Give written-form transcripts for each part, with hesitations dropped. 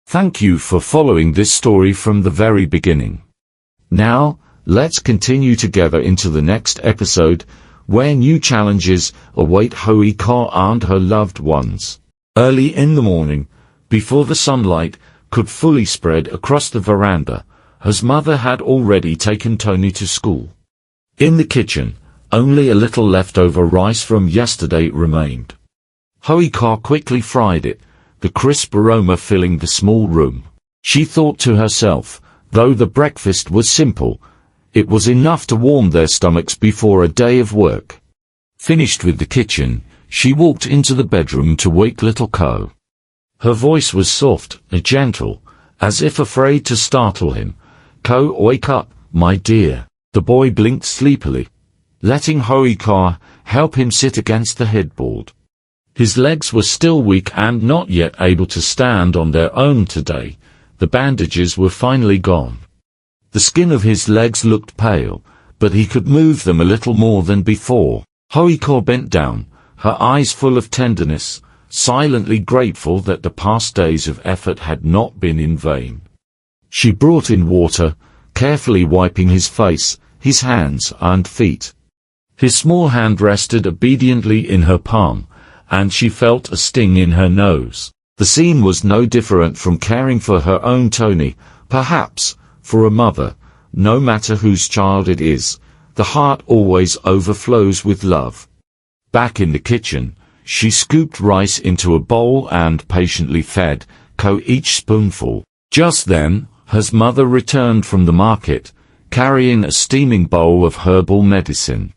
Thank you for following this story from the very beginning. Now, let's continue together into the next episode, where new challenges await Hoai and her loved ones. Early in the morning, before the sunlight could fully spread across the veranda, his mother had already taken Tony to school. In the kitchen, only a little leftover rice from yesterday remained. Hoai quickly fried it, the crisp aroma filling the small room. She thought to herself, though the breakfast was simple, it was enough to warm their stomachs before a day of work. Finished with the kitchen, she walked into the bedroom to wake little Co. Her voice was soft and gentle, as if afraid to startle him. "Co, wake up, my dear." The boy blinked sleepily, letting Hoai help him sit against the headboard. His legs were still weak and not yet able to stand on their own today. The bandages were finally gone. The skin of his legs looked pale, but he could move them a little more than before. Hoai bent down, her eyes full of tenderness, silently grateful that the past days of effort had not been in vain. She brought in water, carefully wiping his face, his hands and feet. His small hand rested obediently in her palm, and she felt a sting in her nose. The scene was no different from caring for her own Tony. Perhaps, for a mother, no matter whose child it is, the heart always overflows with love. Back in the kitchen, she scooped rice into a bowl and patiently fed Co each spoonful. Just then, his mother returned from the market, carrying a steaming bowl of herbal medicine.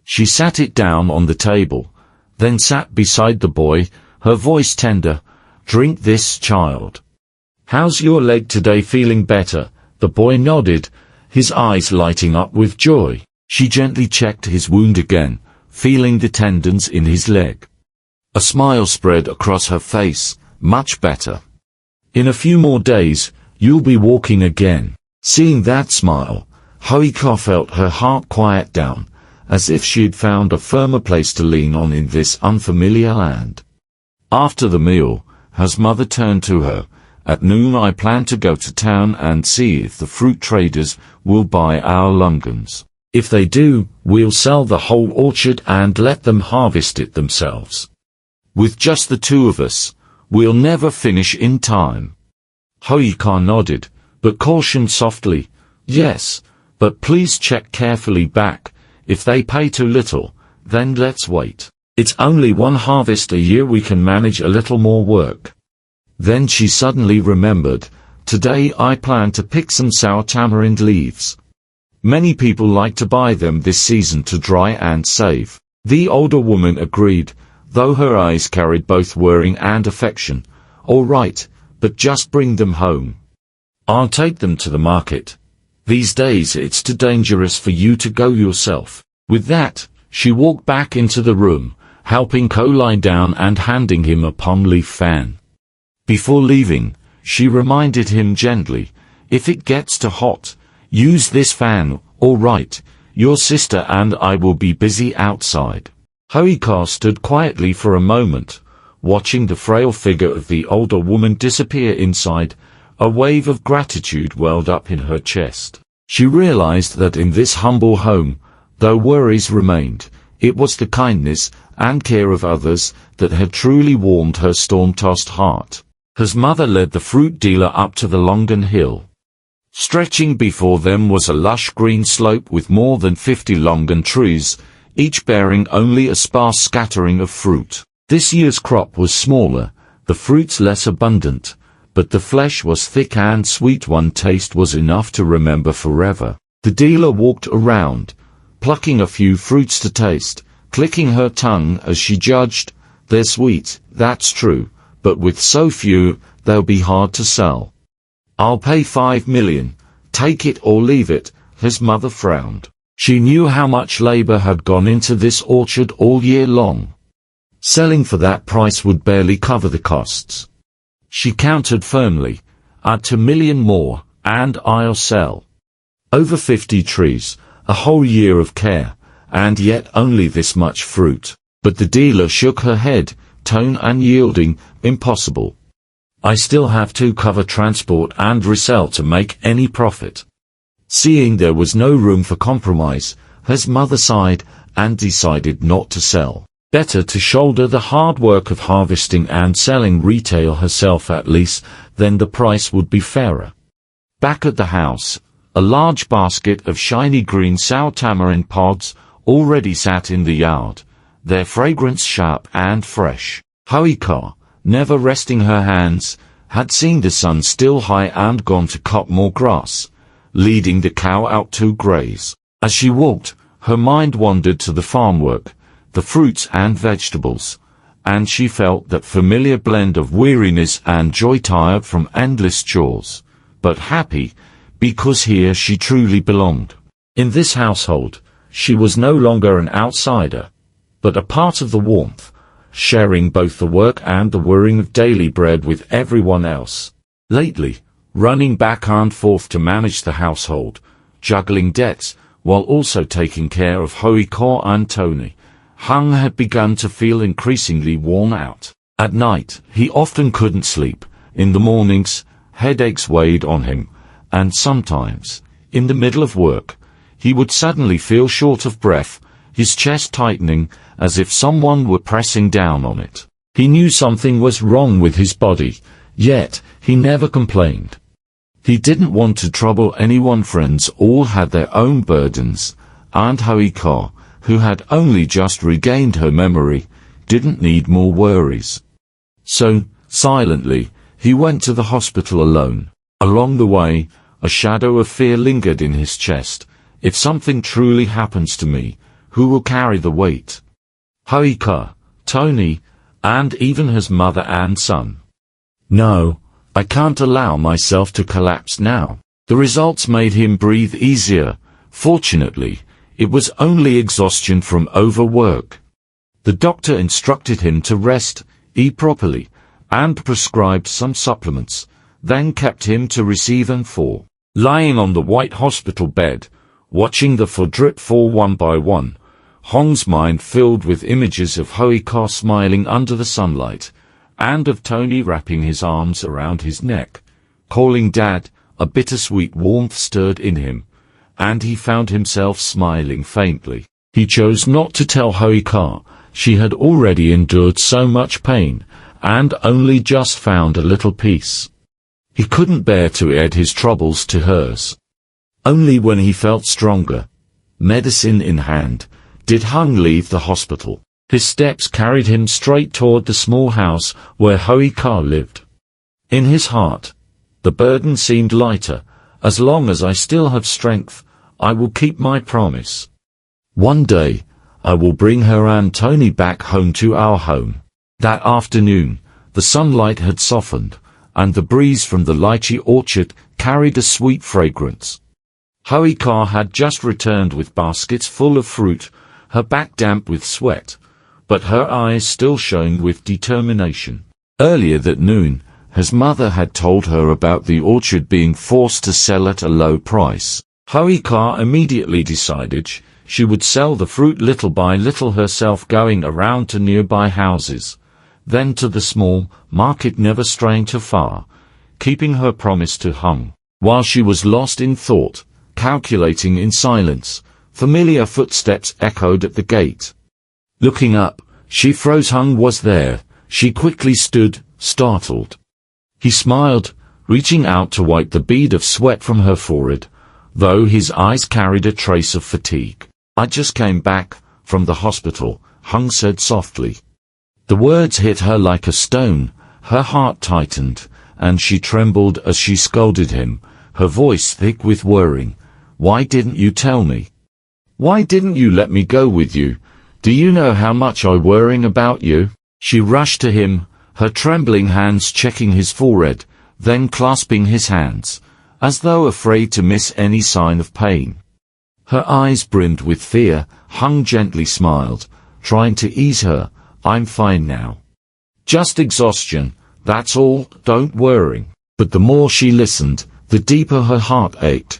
She sat it down on the table, then sat beside the boy, her voice tender. "Drink this, child. How's your leg today? Feeling better?" The boy nodded, his eyes lighting up with joy. She gently checked his wound again, feeling the tendons in his leg. A smile spread across her face. "Much better. In a few more days, you'll be walking again." Seeing that smile, Hoai felt her heart quiet down, as if she had found a firmer place to lean on in this unfamiliar land. After the meal, his mother turned to her. "At noon I plan to go to town and see if the fruit traders will buy our lungans. If they do, we'll sell the whole orchard and let them harvest it themselves. With just the two of us, we'll never finish in time." Hoai nodded, but cautioned softly, "Yes, but please check carefully back. If they pay too little, then let's wait. It's only one harvest a year, we can manage a little more work." Then she suddenly remembered, "Today I plan to pick some sour tamarind leaves. Many people like to buy them this season to dry and save." The older woman agreed, though her eyes carried both worry and affection. "All right, but just bring them home. I'll take them to the market. These days it's too dangerous for you to go yourself." With that, she walked back into the room, helping Co lie down and handing him a palm leaf fan. Before leaving, she reminded him gently, "If it gets too hot, use this fan. All right, your sister and I will be busy outside." Hoai stood quietly for a moment, watching the frail figure of the older woman disappear inside. A wave of gratitude welled up in her chest. She realized that in this humble home, though worries remained, it was the kindness and care of others that had truly warmed her storm-tossed heart. His mother led the fruit dealer up to the longan hill. Stretching before them was a lush green slope with more than 50 longan trees, each bearing only a sparse scattering of fruit. This year's crop was smaller, the fruits less abundant, but the flesh was thick and sweet. One taste was enough to remember forever. The dealer walked around, plucking a few fruits to taste, clicking her tongue as she judged. "They're sweet, that's true, but with so few, they'll be hard to sell. I'll pay 5 million, take it or leave it." His mother frowned. She knew how much labor had gone into this orchard all year long. Selling for that price would barely cover the costs. She countered firmly, "Add 2 million more, and I'll sell. Over 50 trees, a whole year of care, and yet only this much fruit." But the dealer shook her head, tone unyielding. "Impossible. I still have to cover transport and resell to make any profit. Seeing there was no room for compromise, his mother sighed and decided not to sell. Better to shoulder the hard work of harvesting and selling retail herself at least, then the price would be fairer. Back at the house, a large basket of shiny green sour tamarind pods already sat in the yard, their fragrance sharp and fresh. Hoaica, never resting her hands, had seen the sun still high and gone to cut more grass, leading the cow out to graze. As she walked, her mind wandered to the farm work, the fruits and vegetables, and she felt that familiar blend of weariness and joy, tired from endless chores, but happy, because here she truly belonged. In this household, she was no longer an outsider, but a part of the warmth, sharing both the work and the worrying of daily bread with everyone else. Lately, running back and forth to manage the household, juggling debts, while also taking care of Hoaica and Tony, Hung had begun to feel increasingly worn out. At night, he often couldn't sleep. In the mornings, headaches weighed on him, and sometimes, in the middle of work, he would suddenly feel short of breath, his chest tightening, as if someone were pressing down on it. He knew something was wrong with his body, yet he never complained. He didn't want to trouble anyone. Friends all had their own burdens, and Hoaica, who had only just regained her memory, didn't need more worries. So, silently, he went to the hospital alone. Along the way, a shadow of fear lingered in his chest. If something truly happens to me, who will carry the weight? Hoaica, Tony, and even his mother and son. No, I can't allow myself to collapse now. The results made him breathe easier. Fortunately, it was only exhaustion from overwork. The doctor instructed him to rest, eat properly, and prescribed some supplements, then kept him to receive and fall. Lying on the white hospital bed, watching the food drip fall one by one, Hong's mind filled with images of Hoaica smiling under the sunlight, and of Tony wrapping his arms around his neck, calling Dad. A bittersweet warmth stirred in him, and he found himself smiling faintly. He chose not to tell Hoaica. She had already endured so much pain, and only just found a little peace. He couldn't bear to add his troubles to hers. Only when he felt stronger, medicine in hand, did Hung leave the hospital. His steps carried him straight toward the small house where Hoaica lived. In his heart, the burden seemed lighter. As long as I still have strength, I will keep my promise. One day, I will bring her and Tony back home to our home. That afternoon, the sunlight had softened, and the breeze from the lychee orchard carried a sweet fragrance. Hoaica had just returned with baskets full of fruit, her back damp with sweat, but her eyes still shone with determination. Earlier that noon, his mother had told her about the orchard being forced to sell at a low price. Hoaica immediately decided she would sell the fruit little by little herself, going around to nearby houses, then to the small market, never straying too far, keeping her promise to Hung. While she was lost in thought, calculating in silence, familiar footsteps echoed at the gate. Looking up, she froze. Hung was there. She quickly stood, startled. He smiled, reaching out to wipe the bead of sweat from her forehead, though his eyes carried a trace of fatigue. I just came back from the hospital, Hung said softly. The words hit her like a stone. Her heart tightened, and she trembled as she scolded him, her voice thick with worrying. Why didn't you tell me? Why didn't you let me go with you? Do you know how much I'm worrying about you? She rushed to him, her trembling hands checking his forehead, then clasping his hands, as though afraid to miss any sign of pain. Her eyes brimmed with fear. Hung gently smiled, trying to ease her. I'm fine now. Just exhaustion, that's all, don't worry. But the more she listened, the deeper her heart ached.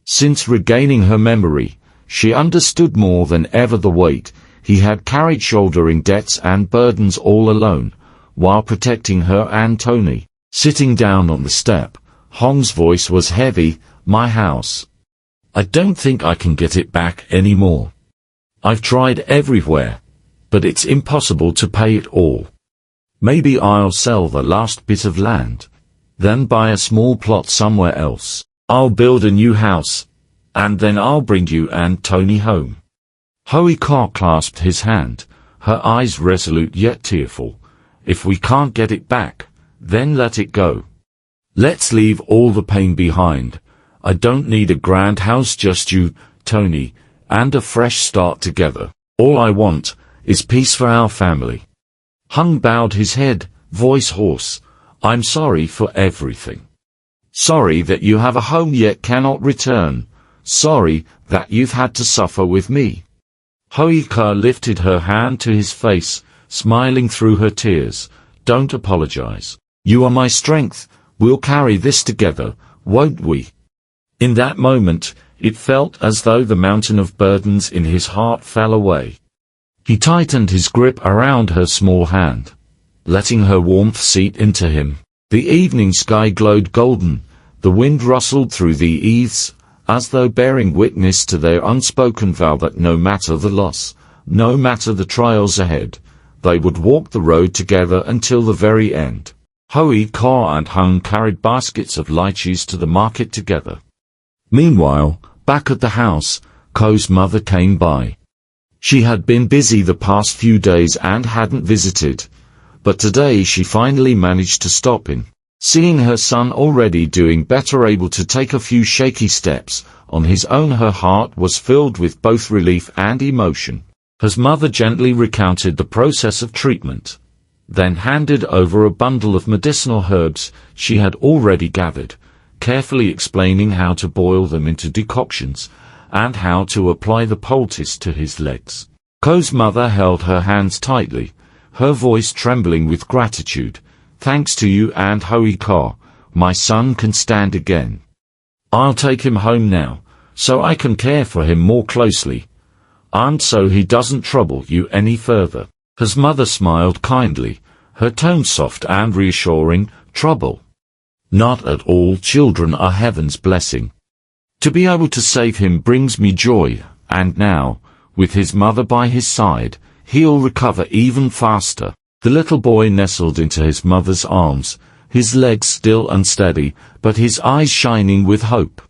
Since regaining her memory, she understood more than ever the weight he had carried, shouldering debts and burdens all alone, while protecting her and Tony. Sitting down on the step, Hong's voice was heavy. My house. I don't think I can get it back anymore. I've tried everywhere, but it's impossible to pay it all. Maybe I'll sell the last bit of land, then buy a small plot somewhere else. I'll build a new house, and then I'll bring you and Tony home. Hoai clasped his hand, her eyes resolute yet tearful. If we can't get it back, then let it go. Let's leave all the pain behind. I don't need a grand house, just you, Tony, and a fresh start together. All I want is peace for our family. Hung bowed his head, voice hoarse. I'm sorry for everything. Sorry that you have a home yet cannot return. Sorry that you've had to suffer with me. Hoai lifted her hand to his face, smiling through her tears. Don't apologize. You are my strength. We'll carry this together, won't we? In that moment, it felt as though the mountain of burdens in his heart fell away. He tightened his grip around her small hand, letting her warmth seep into him. The evening sky glowed golden, the wind rustled through the eaves, as though bearing witness to their unspoken vow that no matter the loss, no matter the trials ahead, they would walk the road together until the very end. Hoai and Hung carried baskets of lychees to the market together. Meanwhile, back at the house, Ko's mother came by. She had been busy the past few days and hadn't visited, but today she finally managed to stop in. Seeing her son already doing better, able to take a few shaky steps on his own, her heart was filled with both relief and emotion. His mother gently recounted the process of treatment, then handed over a bundle of medicinal herbs she had already gathered, carefully explaining how to boil them into decoctions, and how to apply the poultice to his legs. Ko's mother held her hands tightly, her voice trembling with gratitude. Thanks to you and Hoai, my son can stand again. I'll take him home now, so I can care for him more closely, and so he doesn't trouble you any further. His mother smiled kindly, her tone soft and reassuring. Trouble? Not at all. Children are heaven's blessing. To be able to save him brings me joy, and now, with his mother by his side, he'll recover even faster. The little boy nestled into his mother's arms, his legs still unsteady, but his eyes shining with hope.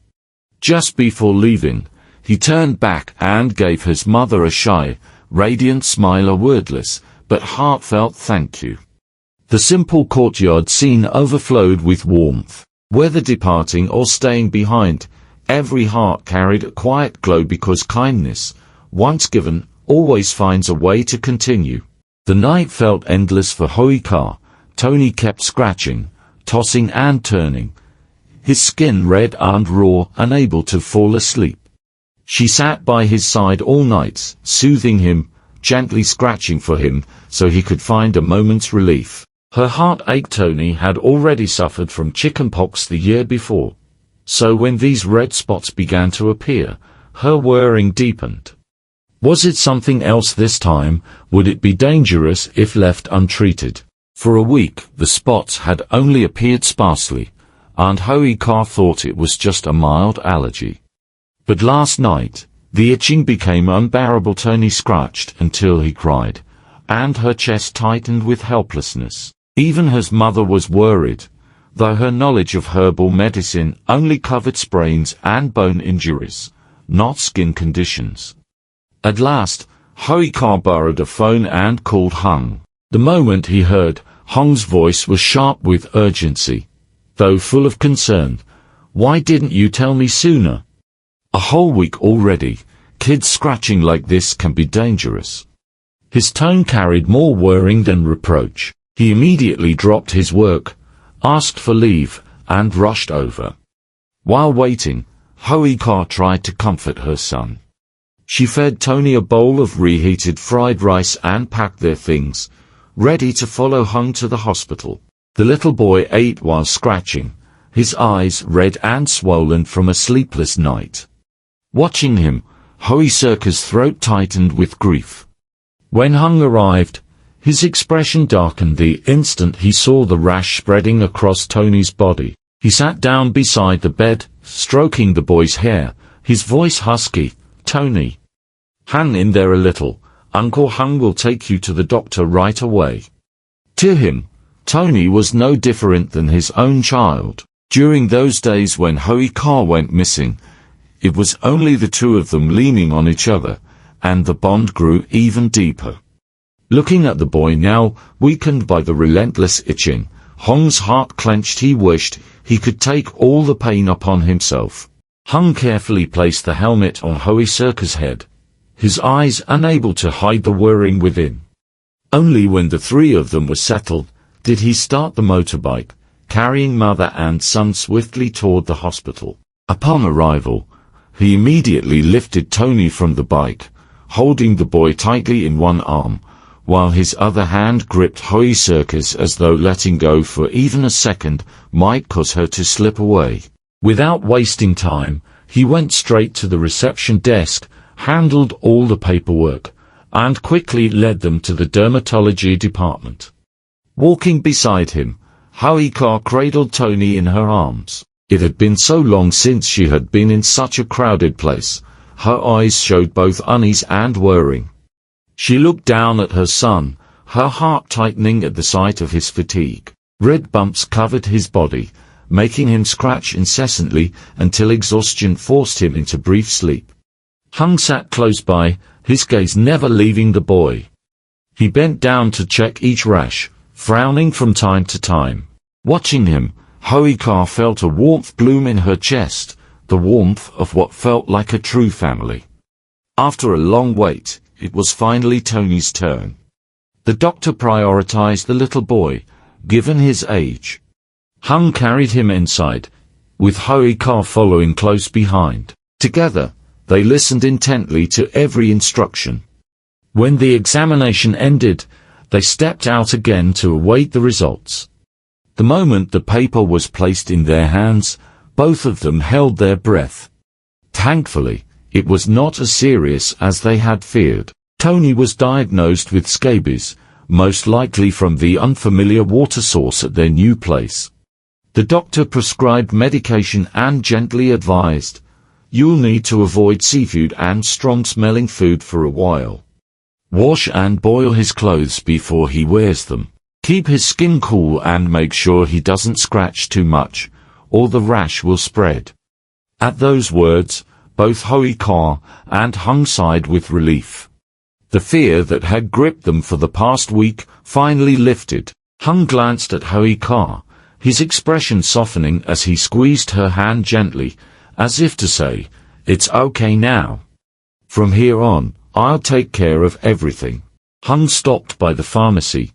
Just before leaving, he turned back and gave his mother a shy, radiant smile, a wordless, but heartfelt thank you. The simple courtyard scene overflowed with warmth. Whether departing or staying behind, every heart carried a quiet glow, because kindness, once given, always finds a way to continue. The night felt endless for Hoai. Tony kept scratching, tossing and turning, his skin red and raw, unable to fall asleep. She sat by his side all night, soothing him, gently scratching for him, so he could find a moment's relief. Her heart ached. Tony had already suffered from chickenpox the year before, so when these red spots began to appear, her worrying deepened. Was it something else this time? Would it be dangerous if left untreated? For a week, the spots had only appeared sparsely, and Hoai thought it was just a mild allergy. But last night, the itching became unbearable. Tony scratched until he cried, and her chest tightened with helplessness. Even his mother was worried, though her knowledge of herbal medicine only covered sprains and bone injuries, not skin conditions. At last, Hoai borrowed a phone and called Hung. The moment he heard, Hung's voice was sharp with urgency, though full of concern. Why didn't you tell me sooner? A whole week already. Kids scratching like this can be dangerous. His tone carried more worrying than reproach. He immediately dropped his work, asked for leave, and rushed over. While waiting, Hoai tried to comfort her son. She fed Tony a bowl of reheated fried rice and packed their things, ready to follow Hung to the hospital. The little boy ate while scratching, his eyes red and swollen from a sleepless night. Watching him, Hoai's throat tightened with grief. When Hung arrived, His expression darkened the instant he saw the rash spreading across Tony's body. He sat down beside the bed, stroking the boy's hair, his voice husky. "Tony, hang in there a little. Uncle Hung will take you to the doctor right away." To him, Tony was no different than his own child. During those days when Hoai went missing, it was only the two of them leaning on each other, and the bond grew even deeper. Looking at the boy now, weakened by the relentless itching, Hung's heart clenched. He wished he could take all the pain upon himself. Hung carefully placed the helmet on Hoai's head, his eyes unable to hide the whirring within. Only when the three of them were settled, did he start the motorbike, carrying mother and son swiftly toward the hospital. Upon arrival, he immediately lifted Tony from the bike, holding the boy tightly in one arm, while his other hand gripped Hoai's as though letting go for even a second might cause her to slip away. Without wasting time, he went straight to the reception desk, handled all the paperwork, and quickly led them to the dermatology department. Walking beside him, Hoai cradled Tony in her arms. It had been so long since she had been in such a crowded place. Her eyes showed both unease and worrying. She looked down at her son, her heart tightening at the sight of his fatigue. Red bumps covered his body, making him scratch incessantly until exhaustion forced him into brief sleep. Hung sat close by, his gaze never leaving the boy. He bent down to check each rash, frowning from time to time. Watching him, Hoai felt a warmth bloom in her chest, the warmth of what felt like a true family. After a long wait, it was finally Tony's turn. The doctor prioritized the little boy, given his age. Hung carried him inside, with Hoai following close behind. Together, they listened intently to every instruction. When the examination ended, they stepped out again to await the results. The moment the paper was placed in their hands, both of them held their breath. Thankfully, it was not as serious as they had feared. Tony was diagnosed with scabies, most likely from the unfamiliar water source at their new place. The doctor prescribed medication and gently advised, "You'll need to avoid seafood and strong-smelling food for a while. Wash and boil his clothes before he wears them. Keep his skin cool and make sure he doesn't scratch too much, or the rash will spread." At those words, both Hoai and Hung sighed with relief. The fear that had gripped them for the past week finally lifted. Hung glanced at Hoai, his expression softening as he squeezed her hand gently, as if to say, "It's okay now. From here on, I'll take care of everything." Hung stopped by the pharmacy,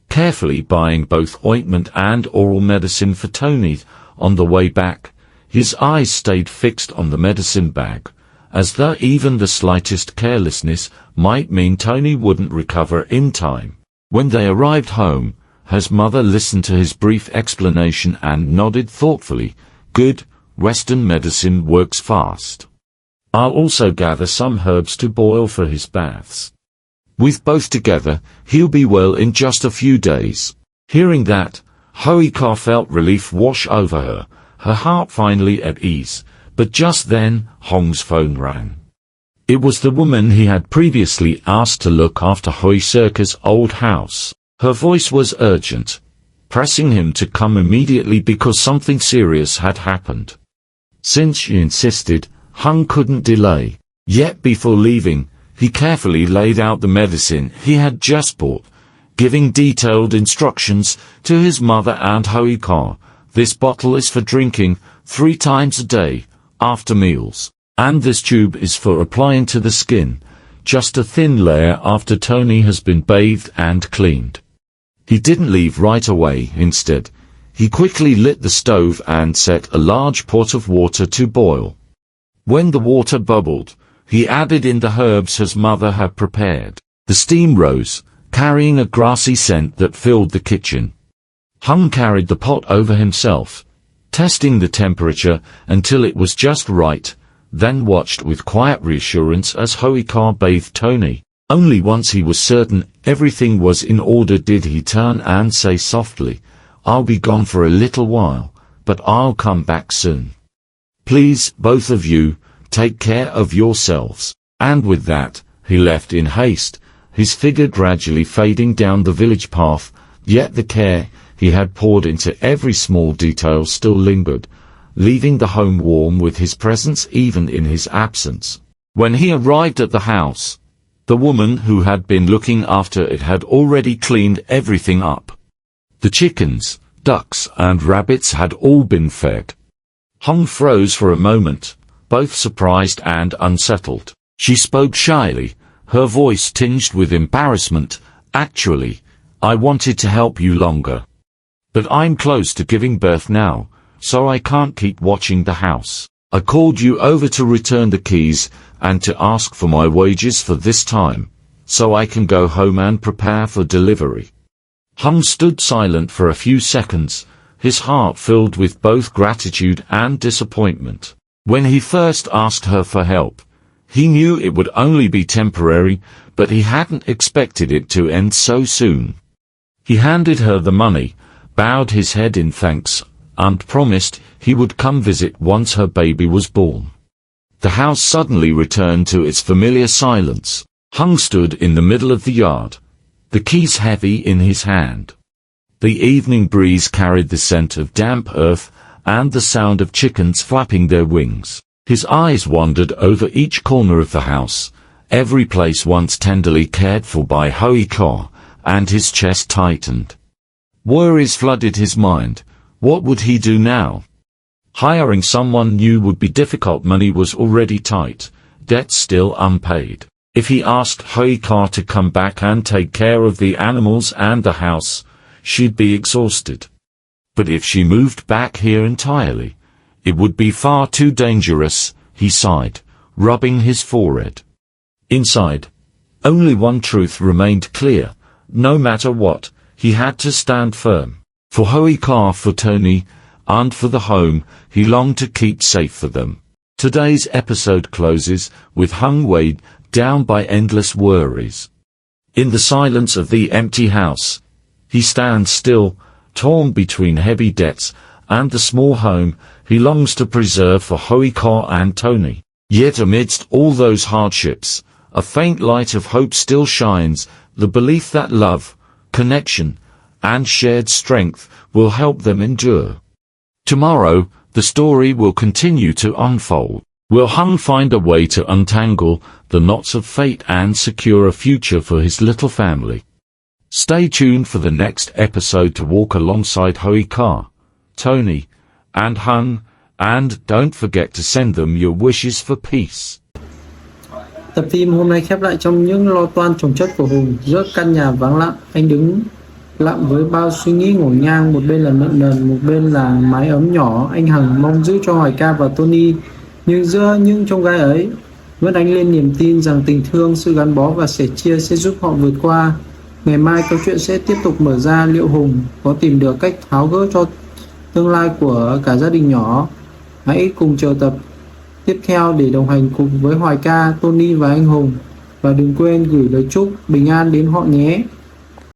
carefully buying both ointment and oral medicine for Tony. On the way back, his eyes stayed fixed on the medicine bag, as though even the slightest carelessness might mean Tony wouldn't recover in time. When they arrived home, his mother listened to his brief explanation and nodded thoughtfully. "Good, Western medicine works fast. I'll also gather some herbs to boil for his baths. With both together, he'll be well in just a few days." Hearing that, Hoai felt relief wash over her, her heart finally at ease. But just then, Hong's phone rang. It was the woman he had previously asked to look after Hoai's old house. Her voice was urgent, pressing him to come immediately because something serious had happened. Since she insisted, Hung couldn't delay. Yet before leaving, he carefully laid out the medicine he had just bought, giving detailed instructions to his mother and Hoai. "This bottle is for drinking 3 times a day, after meals, and this tube is for applying to the skin, just a thin layer after Tony has been bathed and cleaned." He didn't leave right away. Instead, he quickly lit the stove and set a large pot of water to boil. When the water bubbled, he added in the herbs his mother had prepared. The steam rose, carrying a grassy scent that filled the kitchen. Hung carried the pot over himself, testing the temperature until it was just right, then watched with quiet reassurance as Hoai bathed Tony. Only once he was certain everything was in order did he turn and say softly, "I'll be gone for a little while, but I'll come back soon. Please, both of you, take care of yourselves." And with that, he left in haste, his figure gradually fading down the village path, yet the care he had poured into every small detail still lingered, leaving the home warm with his presence even in his absence. When he arrived at the house, the woman who had been looking after it had already cleaned everything up. The chickens, ducks and rabbits had all been fed. Hung froze for a moment, both surprised and unsettled. She spoke shyly, her voice tinged with embarrassment. "Actually, I wanted to help you longer. But I'm close to giving birth now, so I can't keep watching the house. I called you over to return the keys and to ask for my wages for this time, so I can go home and prepare for delivery." Hung stood silent for a few seconds, his heart filled with both gratitude and disappointment. When he first asked her for help, he knew it would only be temporary, but he hadn't expected it to end so soon. He handed her the money, bowed his head in thanks, and promised he would come visit once her baby was born. The house suddenly returned to its familiar silence. Hung stood in the middle of the yard, the keys heavy in his hand. The evening breeze carried the scent of damp earth and the sound of chickens flapping their wings. His eyes wandered over each corner of the house, every place once tenderly cared for by Hoai, and his chest tightened. Worries flooded his mind. What would he do now? Hiring someone new would be difficult. Money was already tight, debts still unpaid. If he asked Hoai to come back and take care of the animals and the house, she'd be exhausted. But if she moved back here entirely, it would be far too dangerous, he sighed, rubbing his forehead. Inside, only one truth remained clear. No matter what, he had to stand firm. For Hoai, for Tony, and for the home he longed to keep safe for them. Today's episode closes with Hung weighed down by endless worries. In the silence of the empty house, he stands still, torn between heavy debts and the small home he longs to preserve for Hoai and Tony. Yet amidst all those hardships, a faint light of hope still shines, the belief that love, connection, and shared strength will help them endure. Tomorrow, the story will continue to unfold. Will Hung find a way to untangle the knots of fate and secure a future for his little family? Stay tuned for the next episode to walk alongside Hoai, Tony, and Hung, and don't forget to send them your wishes for peace. Tập phim hôm nay khép lại trong những lo toan chồng chất của Hùng. Giữa căn nhà vắng lặng, anh đứng lặng với bao suy nghĩ ngổn ngang. Một bên là nợ nần, một bên là mái ấm nhỏ anh hằng mong giữ cho Hoai và Tony. Nhưng giữa những trông gai ấy vẫn ánh lên niềm tin rằng tình thương, sự gắn bó và sẻ chia sẽ giúp họ vượt qua. Ngày mai câu chuyện sẽ tiếp tục mở ra. Liệu Hùng có tìm được cách tháo gỡ cho tương lai của cả gia đình nhỏ? Hãy cùng chờ tập tiếp theo để đồng hành cùng với Hoai, Tony và anh Hùng. Và đừng quên gửi lời chúc bình an đến họ nhé.